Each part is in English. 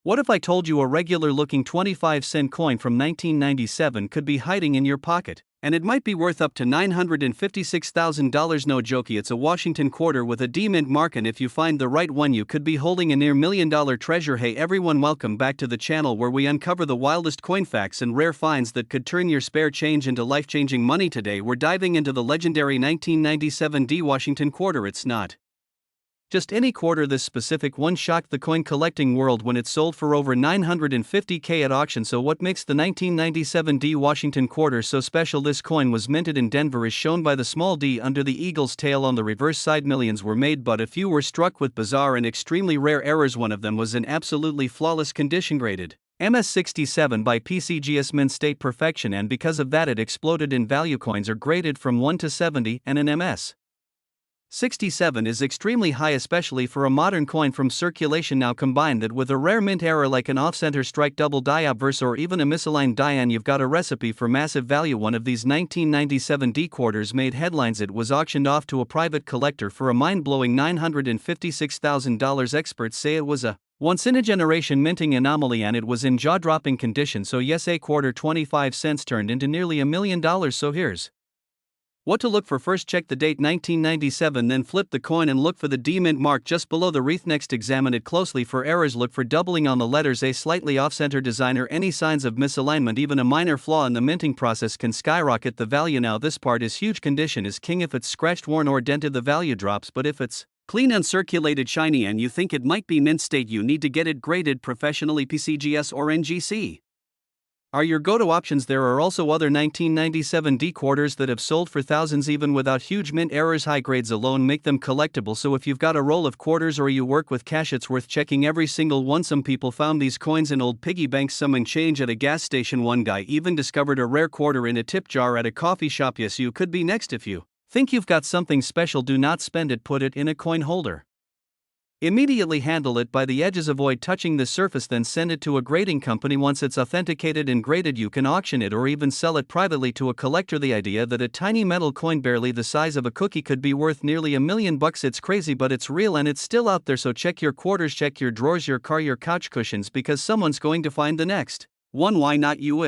What if I told you a regular-looking 25-cent coin from 1997 could be hiding in your pocket, and it might be worth up to $956,000? No jokey, it's a Washington quarter with a D-mint mark, and if you find the right one you could be holding a near $1 million treasure. Hey everyone, welcome back to the channel where we uncover the wildest coin facts and rare finds that could turn your spare change into life-changing money. Today we're diving into the legendary 1997 D Washington quarter. It's not just any quarter. This specific one shocked the coin collecting world when it sold for over $950K at auction. So what makes the 1997 D Washington quarter so special? This coin was minted in Denver, as shown by the small d under the eagle's tail on the reverse side. Millions were made, but a few were struck with bizarre and extremely rare errors. One of them was in absolutely flawless condition, graded MS67 by PCGS, mint state perfection, and because of that it exploded in value. Coins are graded from 1 to 70, and an MS 67 is extremely high, especially for a modern coin from circulation. Now combine that with a rare mint error like an off-center strike, double die obverse, or even a misaligned die, and you've got a recipe for massive value. One of these 1997 D quarters made headlines. It was auctioned off to a private collector for a mind-blowing $956,000. Experts say it was a once-in-a-generation minting anomaly, and it was in jaw-dropping condition. So yes, a quarter 25 cents turned into nearly $1 million. So here's what to look for. First, check the date 1997, then flip the coin and look for the D mint mark just below the wreath. Next, examine it closely for errors. Look for doubling on the letters, a slightly off-center design, or any signs of misalignment. Even a minor flaw in the minting process can skyrocket the value. Now this part is huge. Condition is king. If it's scratched, worn, or dented, the value drops, but if it's clean, uncirculated, shiny, and you think it might be mint state, you need to get it graded professionally, PCGS or NGC are your go-to options. There are also other 1997 D quarters that have sold for thousands even without huge mint errors. High grades alone make them collectible, so if you've got a roll of quarters or you work with cash, it's worth checking every single one. Some people found these coins in old piggy banks, some in change at a gas station. One guy even discovered a rare quarter in a tip jar at a coffee shop. Yes, you could be next. If you think you've got something special, do not spend it, put it in a coin holder. Immediately handle it by the edges, avoid touching the surface, then send it to a grading company. Once it's authenticated and graded, you can auction it or even sell it privately to a collector. The idea that a tiny metal coin barely the size of a cookie could be worth nearly $1 million, it's crazy, but it's real and it's still out there. So check your quarters, check your drawers, your car, your couch cushions, because someone's going to find the next one. Why not you?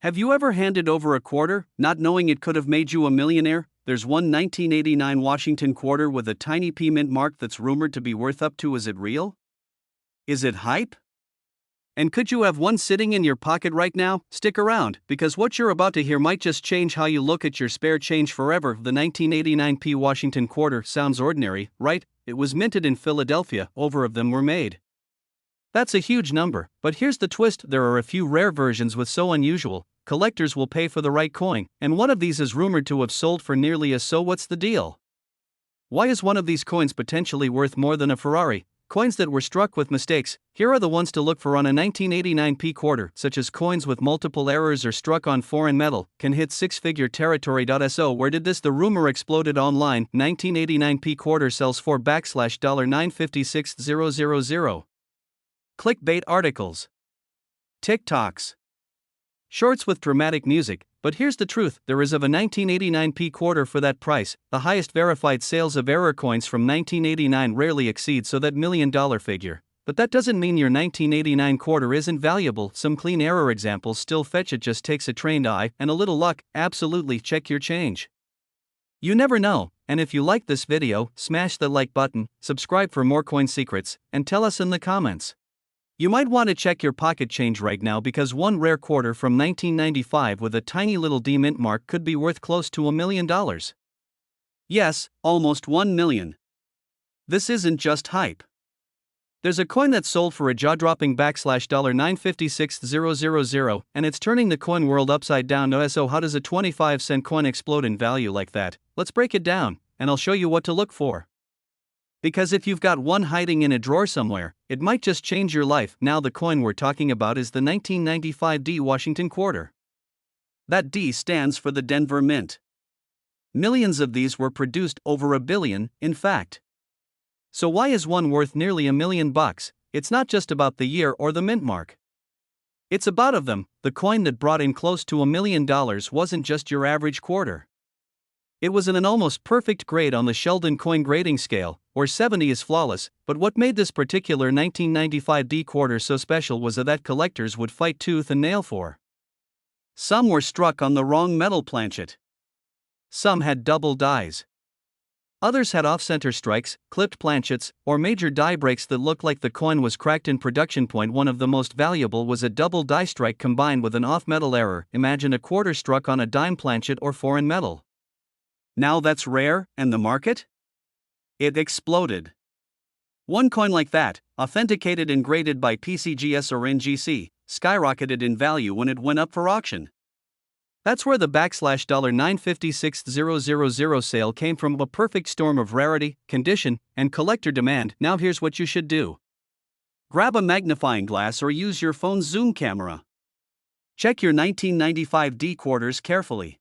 Have you ever handed over a quarter, not knowing it could have made you a millionaire? There's one 1989 Washington quarter with a tiny P mint mark that's rumored to be worth up to. Is it real? Is it hype? And could you have one sitting in your pocket right now? Stick around, because what you're about to hear might just change how you look at your spare change forever. The 1989 P Washington quarter sounds ordinary, right? It was minted in Philadelphia, over of them were made. That's a huge number, but here's the twist: there are a few rare versions with so unusual, collectors will pay for the right coin, and one of these is rumored to have sold for nearly a. So what's the deal? Why is one of these coins potentially worth more than a Ferrari? Coins that were struck with mistakes. Here are the ones to look for on a 1989 P quarter, such as coins with multiple errors or struck on foreign metal, can hit six-figure territory. So where did this? The rumor exploded online. 1989 P quarter sells for $956,000. Clickbait articles, TikToks, shorts with dramatic music. But here's the truth: there is of a 1989 P quarter for that price. The highest verified sales of error coins from 1989 rarely exceed so that $1 million figure. But that doesn't mean your 1989 quarter isn't valuable. Some clean error examples still fetch. It just takes a trained eye and a little luck. Absolutely check your change. You never know. And if you like this video, smash the like button, subscribe for more coin secrets, and tell us in the comments. You might want to check your pocket change right now, because one rare quarter from 1995 with a tiny little D mint mark could be worth close to $1 million. Yes, almost $1 million. This isn't just hype. There's a coin that sold for a jaw-dropping $956,000, and it's turning the coin world upside down. So how does a 25-cent coin explode in value like that? Let's break it down, and I'll show you what to look for. Because if you've got one hiding in a drawer somewhere, it might just change your life. Now the coin we're talking about is the 1995 D Washington quarter. That D stands for the Denver Mint. Millions of these were produced, over 1 billion, in fact. So why is one worth nearly $1 million? It's not just about the year or the mint mark. It's about of them. The coin that brought in close to $1 million wasn't just your average quarter. It was in an almost perfect grade on the Sheldon coin grading scale, or 70 is flawless, but what made this particular 1995 D quarter so special was that collectors would fight tooth and nail for. Some were struck on the wrong metal planchet. Some had double dies. Others had off-center strikes, clipped planchets, or major die breaks that looked like the coin was cracked in production. One of the most valuable was a double die strike combined with an off-metal error. Imagine a quarter struck on a dime planchet or foreign metal. Now that's rare, and the market? It exploded. One coin like that, authenticated and graded by PCGS or NGC, skyrocketed in value when it went up for auction. That's where the $956,000 sale came from, a perfect storm of rarity, condition, and collector demand. Now here's what you should do. Grab a magnifying glass or use your phone's zoom camera. Check your 1995 D quarters carefully.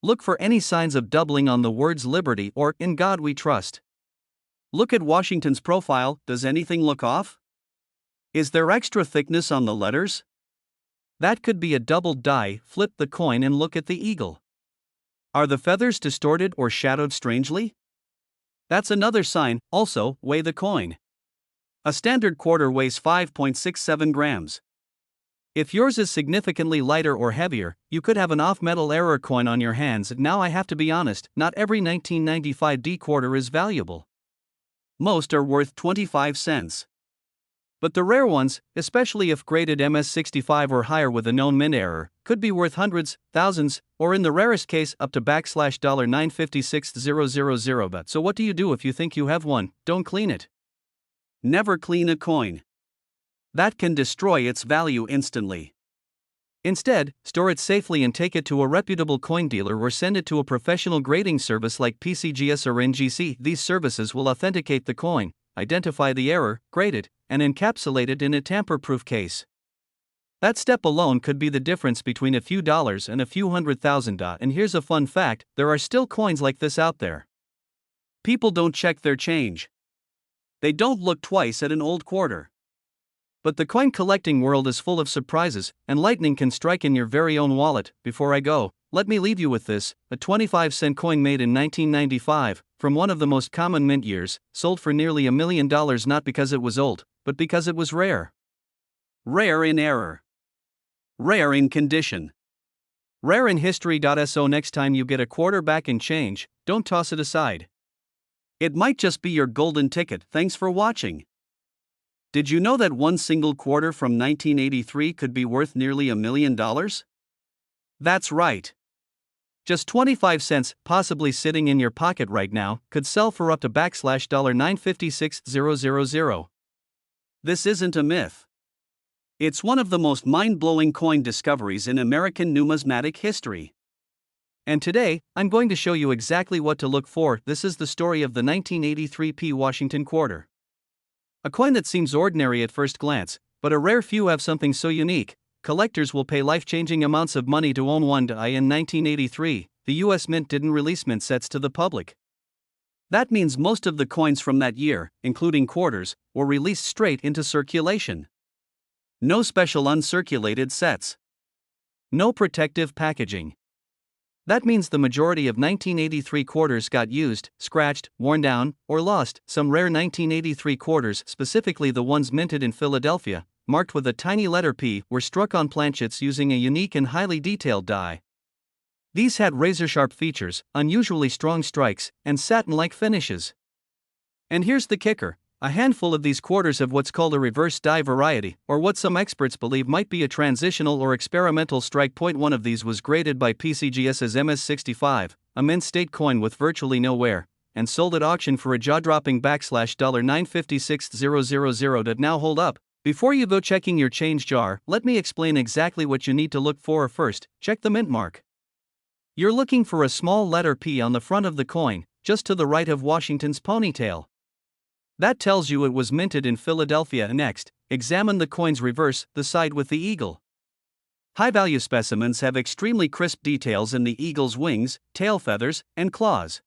Look for any signs of doubling on the words Liberty or In God We Trust. Look at Washington's profile. Does anything look off? Is there extra thickness on the letters? That could be a doubled die. Flip the coin and look at the eagle. Are the feathers distorted or shadowed strangely? That's another sign. Also, weigh the coin. A standard quarter weighs 5.67 grams. If yours is significantly lighter or heavier, you could have an off-metal error coin on your hands. Now I have to be honest, not every 1995 D quarter is valuable. Most are worth 25 cents. But the rare ones, especially if graded MS65 or higher with a known mint error, could be worth hundreds, thousands, or in the rarest case up to $956,000. But so what do you do if you think you have one? Don't clean it. Never clean a coin. That can destroy its value instantly. Instead, store it safely and take it to a reputable coin dealer or send it to a professional grading service like PCGS or NGC. These services will authenticate the coin, identify the error, grade it, and encapsulate it in a tamper-proof case. That step alone could be the difference between a few dollars and a few $100,000. And here's a fun fact, there are still coins like this out there. People don't check their change. They don't look twice at an old quarter. But the coin collecting world is full of surprises, and lightning can strike in your very own wallet. Before I go, let me leave you with this, a 25-cent coin made in 1995, from one of the most common mint years, sold for nearly $1 million not because it was old, but because it was rare. Rare in error. Rare in condition. Rare in history. So next time you get a quarter back in change, don't toss it aside. It might just be your golden ticket. Thanks for watching. Did you know that one single quarter from 1983 could be worth nearly $1 million? That's right. Just 25 cents, possibly sitting in your pocket right now, could sell for up to $956,000. This isn't a myth. It's one of the most mind-blowing coin discoveries in American numismatic history. And today, I'm going to show you exactly what to look for. This is the story of the 1983 P. Washington quarter. A coin that seems ordinary at first glance, but a rare few have something so unique. Collectors will pay life-changing amounts of money to own one. In 1983, the U.S. Mint didn't release mint sets to the public. That means most of the coins from that year, including quarters, were released straight into circulation. No special uncirculated sets. No protective packaging. That means the majority of 1983 quarters got used, scratched, worn down, or lost. Some rare 1983 quarters, specifically the ones minted in Philadelphia, marked with a tiny letter P, were struck on planchets using a unique and highly detailed die. These had razor-sharp features, unusually strong strikes, and satin-like finishes. And here's the kicker. A handful of these quarters have what's called a reverse die variety, or what some experts believe might be a transitional or experimental strike point. One of these was graded by PCGS as MS65, a mint state coin with virtually no wear, and sold at auction for a jaw-dropping $956,000. Now hold up. Before you go checking your change jar, let me explain exactly what you need to look for. First, check the mint mark. You're looking for a small letter P on the front of the coin, just to the right of Washington's ponytail. That tells you it was minted in Philadelphia. Next, examine the coin's reverse, the side with the eagle. High-value specimens have extremely crisp details in the eagle's wings, tail feathers, and claws.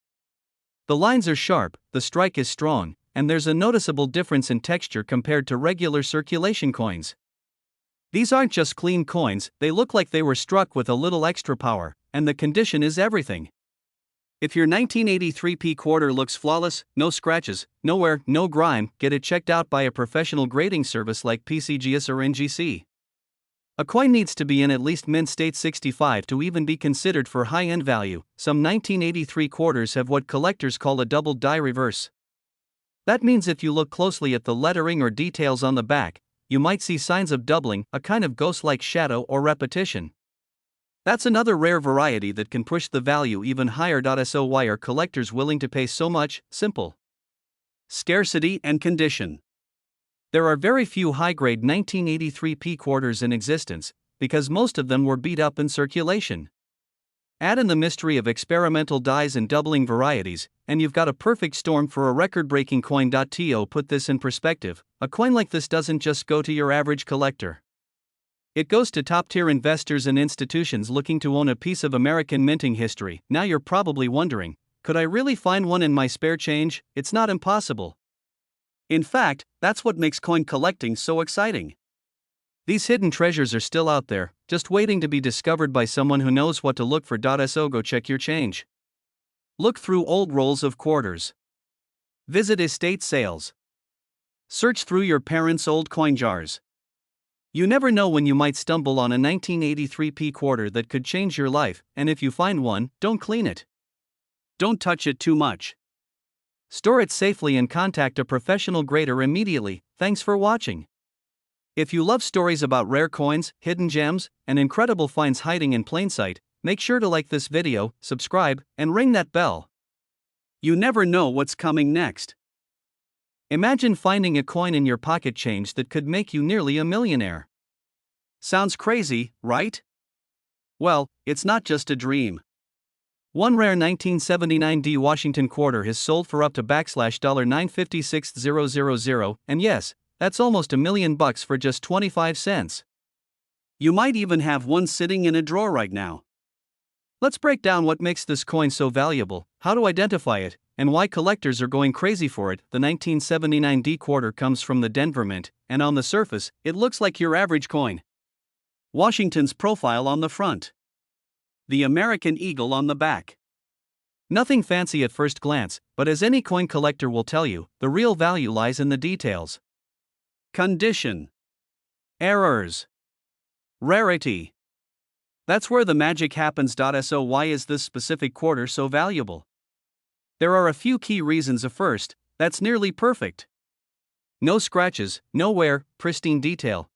The lines are sharp, the strike is strong, and there's a noticeable difference in texture compared to regular circulation coins. These aren't just clean coins, they look like they were struck with a little extra power, and the condition is everything. If your 1983p quarter looks flawless, no scratches, no wear, no grime, get it checked out by a professional grading service like PCGS or NGC. A coin needs to be in at least mint state 65 to even be considered for high-end value. Some 1983 quarters have what collectors call a double die reverse. That means if you look closely at the lettering or details on the back, you might see signs of doubling, a kind of ghost-like shadow or repetition. That's another rare variety that can push the value even higher. So why are collectors willing to pay so much? Simple. Scarcity and condition. There are very few high-grade 1983p quarters in existence, because most of them were beat up in circulation. Add in the mystery of experimental dies and doubling varieties, and you've got a perfect storm for a record-breaking coin. To put this in perspective, a coin like this doesn't just go to your average collector. It goes to top-tier investors and institutions looking to own a piece of American minting history. Now you're probably wondering, could I really find one in my spare change? It's not impossible. In fact, that's what makes coin collecting so exciting. These hidden treasures are still out there, just waiting to be discovered by someone who knows what to look for. So go check your change. Look through old rolls of quarters. Visit estate sales. Search through your parents' old coin jars. You never know when you might stumble on a 1983p quarter that could change your life, and if you find one, don't clean it. Don't touch it too much. Store it safely and contact a professional grader immediately. Thanks for watching. If you love stories about rare coins, hidden gems, and incredible finds hiding in plain sight, make sure to like this video, subscribe, and ring that bell. You never know what's coming next. Imagine finding a coin in your pocket change that could make you nearly a millionaire. Sounds crazy, right? Well, it's not just a dream. One rare 1979 D Washington quarter has sold for up to $956,000, and yes, that's almost $1 million for just 25 cents. You might even have one sitting in a drawer right now. Let's break down what makes this coin so valuable, how to identify it, and why collectors are going crazy for it. The 1979 D quarter comes from the Denver Mint, and on the surface, it looks like your average coin. Washington's profile on the front. The American eagle on the back. Nothing fancy at first glance, but as any coin collector will tell you, the real value lies in the details. Condition. Errors. Rarity. That's where the magic happens. So why is this specific quarter so valuable? There are a few key reasons. First, that's nearly perfect. No scratches, no wear, pristine detail.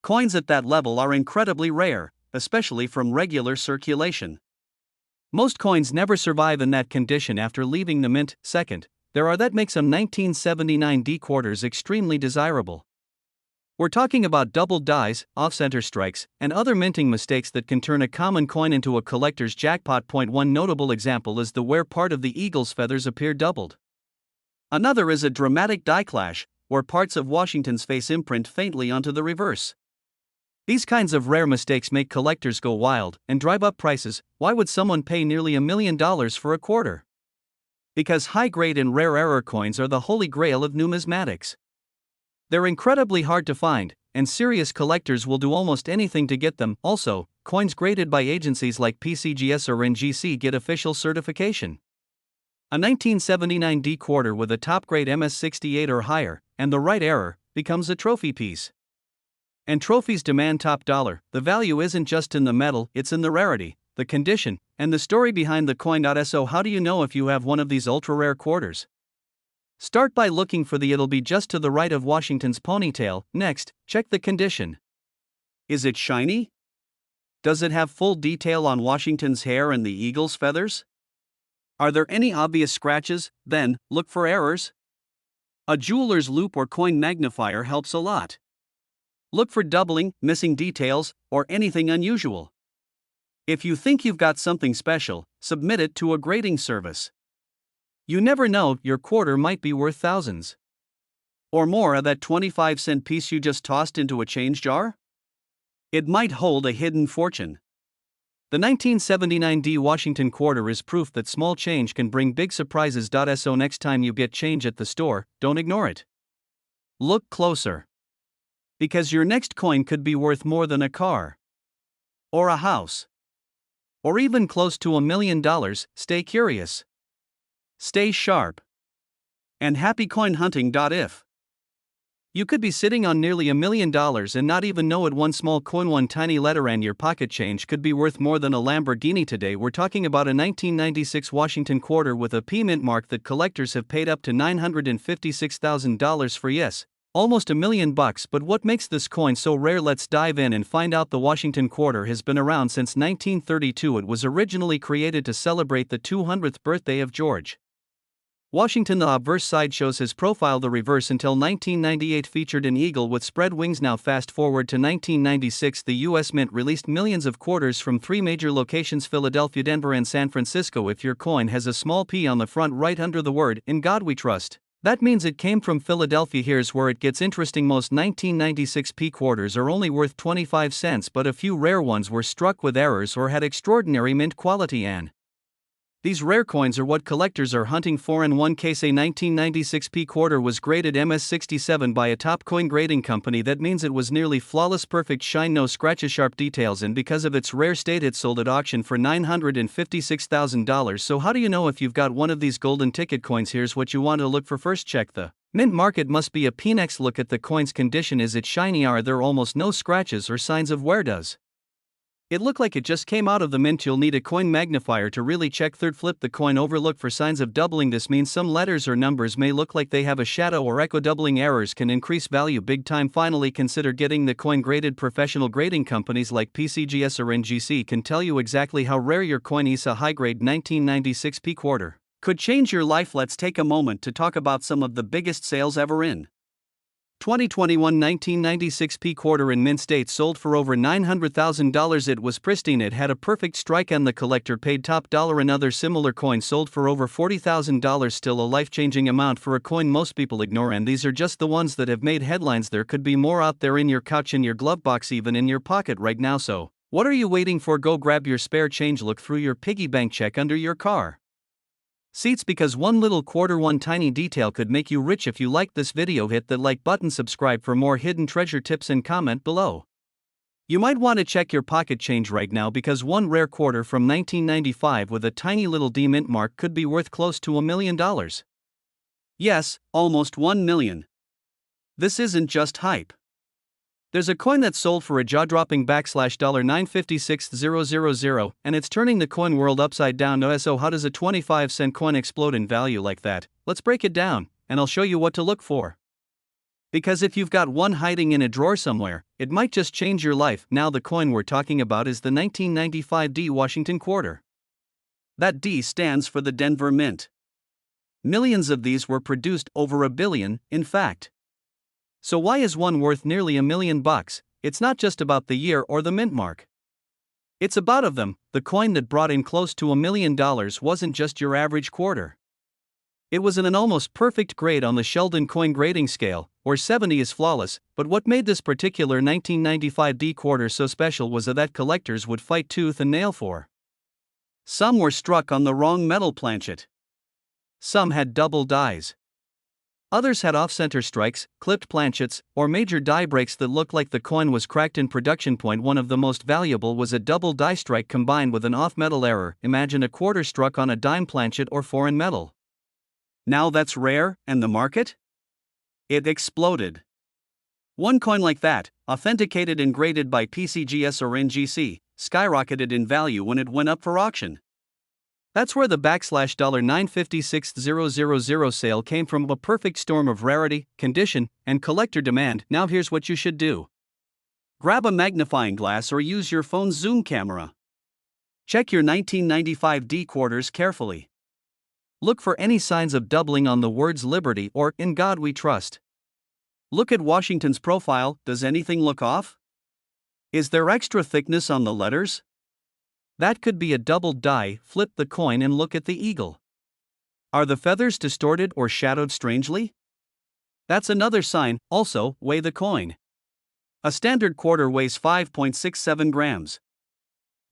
Coins at that level are incredibly rare, especially from regular circulation. Most coins never survive in that condition after leaving the mint. Second, there are that makes some 1979 D quarters extremely desirable. We're talking about double dies, off-center strikes, and other minting mistakes that can turn a common coin into a collector's jackpot. One notable example is the where part of the eagle's feathers appear doubled. Another is a dramatic die clash, where parts of Washington's face imprint faintly onto the reverse. These kinds of rare mistakes make collectors go wild and drive up prices. Why would someone pay nearly $1 million for a quarter? Because high-grade and rare error coins are the holy grail of numismatics. They're incredibly hard to find, and serious collectors will do almost anything to get them. Also, coins graded by agencies like PCGS or NGC get official certification. A 1979 D quarter with a top-grade MS68 or higher, and the right error, becomes a trophy piece. And trophies demand top dollar. The value isn't just in the metal, it's in the rarity, the condition, and the story behind the coin. So how do you know if you have one of these ultra-rare quarters? Start by looking for the it'll be just to the right of Washington's ponytail. Next, check the condition. Is it shiny? Does it have full detail on Washington's hair and the eagle's feathers? Are there any obvious scratches? Then, look for errors. A jeweler's loupe or coin magnifier helps a lot. Look for doubling, missing details, or anything unusual. If you think you've got something special, submit it to a grading service. You never know, your quarter might be worth thousands. Or more of that 25-cent piece you just tossed into a change jar? It might hold a hidden fortune. The 1979 D Washington quarter is proof that small change can bring big surprises. So next time you get change at the store, don't ignore it. Look closer. Because your next coin could be worth more than a car. Or a house. or even close to $1 million. Stay curious, stay sharp, and happy coin hunting. If you could be sitting on nearly $1 million and not even know it. One small coin, one tiny letter, and your pocket change could be worth more than a Lamborghini. Today we're talking about a 1996 Washington quarter with a P mint mark that collectors have paid up to $956,000 for. Yes, almost $1 million. But what makes this coin so rare? Let's dive in and find out. The Washington quarter has been around since 1932. It was originally created to celebrate the 200th birthday of George Washington. The obverse side shows his profile. The reverse until 1998 featured an eagle with spread wings. Now fast forward to 1996. The U.S. Mint released millions of quarters from 3 major locations: Philadelphia, Denver, and San Francisco. If your coin has a small P on the front right under the word "In God We Trust," that means it came from Philadelphia. Here's where it gets interesting. Most 1996 P quarters are only worth 25 cents, but a few rare ones were struck with errors or had extraordinary mint quality, and these rare coins are what collectors are hunting for. In one case, a 1996 P quarter was graded MS67 by a top coin grading company. That means it was nearly flawless, perfect shine, no scratches, sharp details, and because of its rare state it sold at auction for $956,000. So how do you know if you've got one of these golden ticket coins? Here's what you want to look for. First, check the mint mark. It must be a P. Next, look at the coin's condition. Is it shiny? Are there almost no scratches or signs of wear? Does it look like it just came out of the mint? You'll need a coin magnifier to really check. Third, flip the coin over. Look for signs of doubling. This means some letters or numbers may look like they have a shadow or echo. Doubling errors can increase value big time. Finally, consider getting the coin graded. Professional grading companies like PCGS or NGC can tell you exactly how rare your coin is. A high-grade 1996 P quarter could change your life. Let's take a moment to talk about some of the biggest sales ever in 2021. 1996 P quarter in mint state sold for over $900,000. It was pristine. It had a perfect strike and the collector paid top dollar. Another similar coin sold for over $40,000. Still a life-changing amount for a coin most people ignore, and these are just the ones that have made headlines. There could be more out there, in your couch, in your glove box, even in your pocket right now. So what are you waiting for? Go grab your spare change. Look through your piggy bank. Check under your car seats, because one little quarter, one tiny detail could make you rich. If you liked this video, hit the like button, subscribe for more hidden treasure tips, and comment below. You might want to check your pocket change right now, because one rare quarter from 1995 with a tiny little D mint mark could be worth close to $1 million. Yes, almost $1 million. This isn't just hype. There's a coin that sold for a jaw-dropping $956,000, and it's turning the coin world upside down. So how does a 25-cent coin explode in value like that? Let's break it down, and I'll show you what to look for. Because if you've got one hiding in a drawer somewhere, it might just change your life. Now the coin we're talking about is the 1995 D Washington quarter. That D stands for the Denver Mint. Millions of these were produced, over 1 billion, in fact. So why is one worth nearly $1 million? It's not just about the year or the mint mark. It's about of them. The coin that brought in close to $1 million wasn't just your average quarter. It was an almost perfect grade on the Sheldon coin grading scale, where 70 is flawless. But what made this particular 1995 D quarter so special was that collectors would fight tooth and nail for. Some were struck on the wrong metal planchet. Some had double dies. Others had off-center strikes, clipped planchets, or major die breaks that looked like the coin was cracked in production. Point one of the most valuable was a double die strike combined with an off-metal error. Imagine a quarter struck on a dime planchet or foreign metal. Now that's rare, and the market? It exploded. One coin like that, authenticated and graded by PCGS or NGC, skyrocketed in value when it went up for auction. That's where the $956,000 sale came from, a perfect storm of rarity, condition, and collector demand. Now here's what you should do. Grab a magnifying glass or use your phone's zoom camera. Check your 1995 D quarters carefully. Look for any signs of doubling on the words Liberty or In God We Trust. Look at Washington's profile. Does anything look off? Is there extra thickness on the letters? That could be a doubled die. Flip the coin and look at the eagle. Are the feathers distorted or shadowed strangely? That's another sign. Also, weigh the coin. A standard quarter weighs 5.67 grams.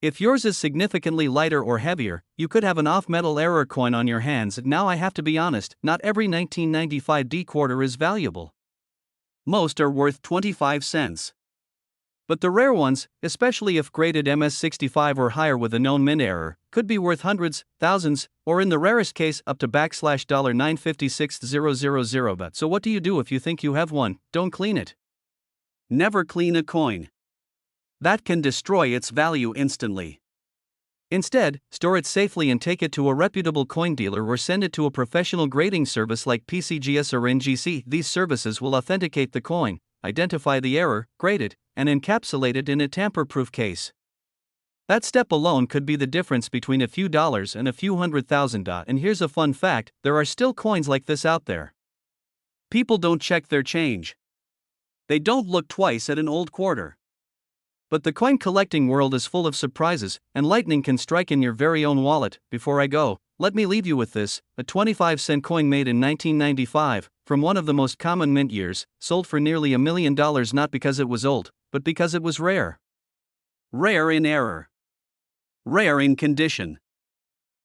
If yours is significantly lighter or heavier, you could have an off-metal error coin on your hands. Now I have to be honest, not every 1995 D quarter is valuable. Most are worth 25 cents. But the rare ones, especially if graded MS65 or higher with a known mint error, could be worth hundreds, thousands, or in the rarest case up to $956,000. But so what do you do if you think you have one? Don't clean it. Never clean a coin. That can destroy its value instantly. Instead, store it safely and take it to a reputable coin dealer or send it to a professional grading service like PCGS or NGC. These services will authenticate the coin, identify the error, grade it, and encapsulate it in a tamper-proof case. That step alone could be the difference between a few dollars and a few $100,000. And here's a fun fact: there are still coins like this out there. People don't check their change. They don't look twice at an old quarter. But the coin collecting world is full of surprises, and lightning can strike in your very own wallet. Before I go, let me leave you with this: a 25-cent coin made in 1995, from one of the most common mint years, sold for nearly $1 million not because it was old, but because it was rare. Rare in error. Rare in condition.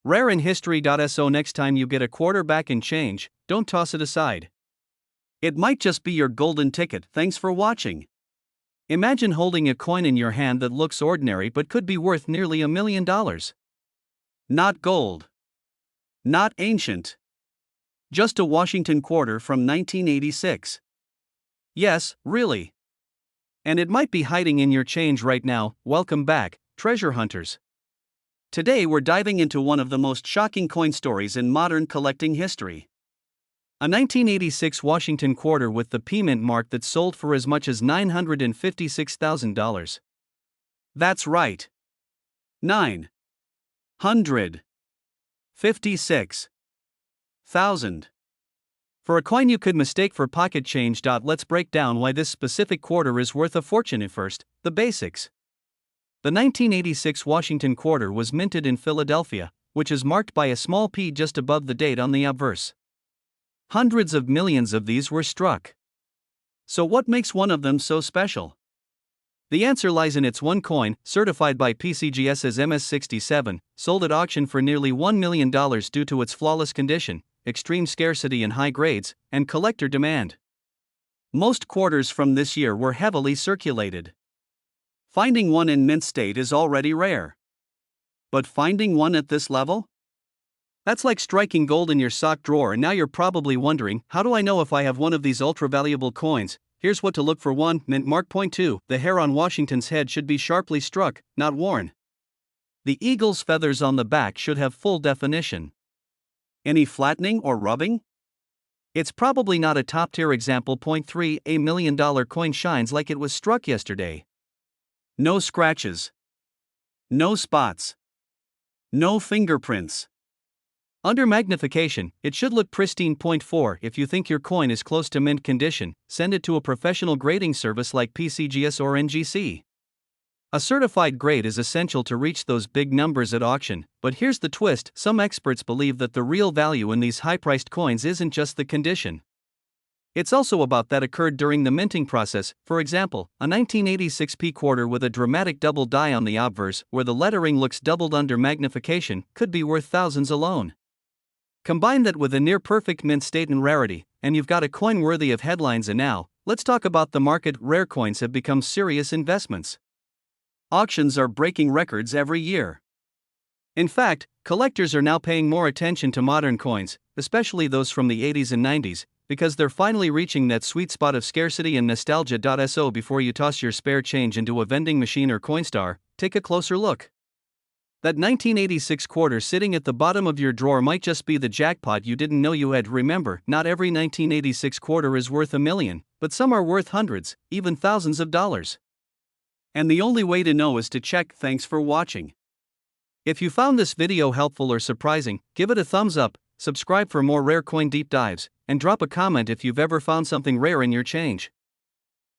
Rare in history. So next time you get a quarter back in change, don't toss it aside. It might just be your golden ticket. Thanks for watching. Imagine holding a coin in your hand that looks ordinary but could be worth nearly $1 million. Not gold. Not ancient. Just a Washington quarter from 1986. Yes, really. And it might be hiding in your change right now. Welcome back, treasure hunters. Today we're diving into one of the most shocking coin stories in modern collecting history. A 1986 Washington quarter with the P Mint mark that sold for as much as $956,000. That's right. $956,000. For a coin you could mistake for pocket change. Let's break down why this specific quarter is worth a fortune. At first, the basics. The 1986 Washington quarter was minted in Philadelphia, which is marked by a small P just above the date on the obverse. Hundreds of millions of these were struck. So what makes one of them so special? The answer lies in its one coin, certified by PCGS as MS67, sold at auction for nearly $1 million due to its flawless condition, extreme scarcity and high grades, and collector demand. Most quarters from this year were heavily circulated. Finding one in mint state is already rare. But finding one at this level? That's like striking gold in your sock drawer. And now you're probably wondering, how do I know if I have one of these ultra-valuable coins? Here's what to look for. 1. Mint mark. Point 2. The hair on Washington's head should be sharply struck, not worn. The eagle's feathers on the back should have full definition. Any flattening or rubbing? It's probably not a top-tier example. Point 3. A $1 million coin shines like it was struck yesterday. No scratches. No spots. No fingerprints. Under magnification, it should look pristine. Point 4. If you think your coin is close to mint condition, send it to a professional grading service like PCGS or NGC. A certified grade is essential to reach those big numbers at auction, but here's the twist: some experts believe that the real value in these high-priced coins isn't just the condition. It's also about that occurred during the minting process. For example, a 1986 P quarter with a dramatic double die on the obverse, where the lettering looks doubled under magnification, could be worth thousands alone. Combine that with a near-perfect mint state and rarity, and you've got a coin worthy of headlines. And now, let's talk about the market. Rare coins have become serious investments. Auctions are breaking records every year. In fact, collectors are now paying more attention to modern coins, especially those from the 80s and 90s, because they're finally reaching that sweet spot of scarcity and nostalgia. So before you toss your spare change into a vending machine or Coinstar, take a closer look. That 1986 quarter sitting at the bottom of your drawer might just be the jackpot you didn't know you had. Remember, not every 1986 quarter is worth $1 million, but some are worth hundreds, even thousands of dollars. And the only way to know is to check. Thanks for watching. If you found this video helpful or surprising, give it a thumbs up, subscribe for more rare coin deep dives, and drop a comment if you've ever found something rare in your change.